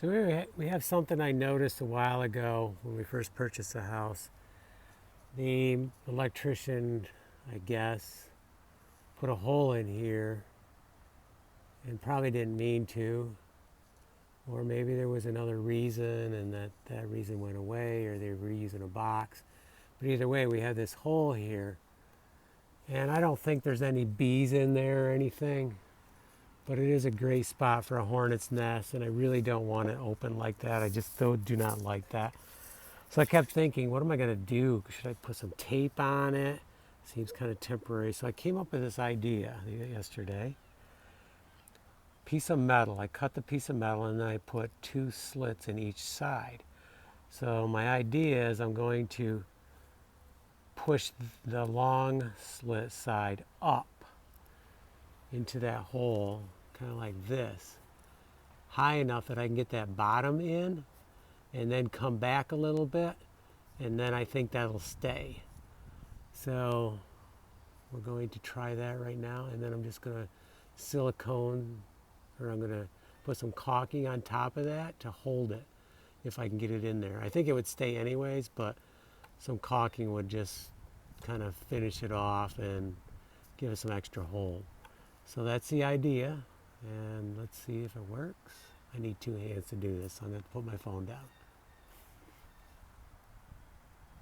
So we have something I noticed a while ago when we first purchased the house. The electrician, I guess, put a hole in here and probably didn't mean to. Or maybe there was another reason and that reason went away, or they were using a box. But either way, we have this hole here. And I don't think there's any bees in there or anything. But it is a great spot for a hornet's nest, and I really don't want it open like that. I just do not like that. So I kept thinking, what am I going to do? Should I put some tape on it? Seems kind of temporary. So I came up with this idea yesterday. Piece of metal. I cut the piece of metal and then I put 2 slits in each side. So my idea is I'm going to push the long slit side up into that hole, kind of like this, high enough that I can get that bottom in and then come back a little bit, and then I think that'll stay. So we're going to try that right now, and then I'm just going to silicone, or I'm going to put some caulking on top of that to hold it if I can get it in there. I think it would stay anyways, but some caulking would just kind of finish it off and give it some extra hold. So that's the idea, and let's see if it works. I need 2 hands to do this, so I'm going to put my phone down.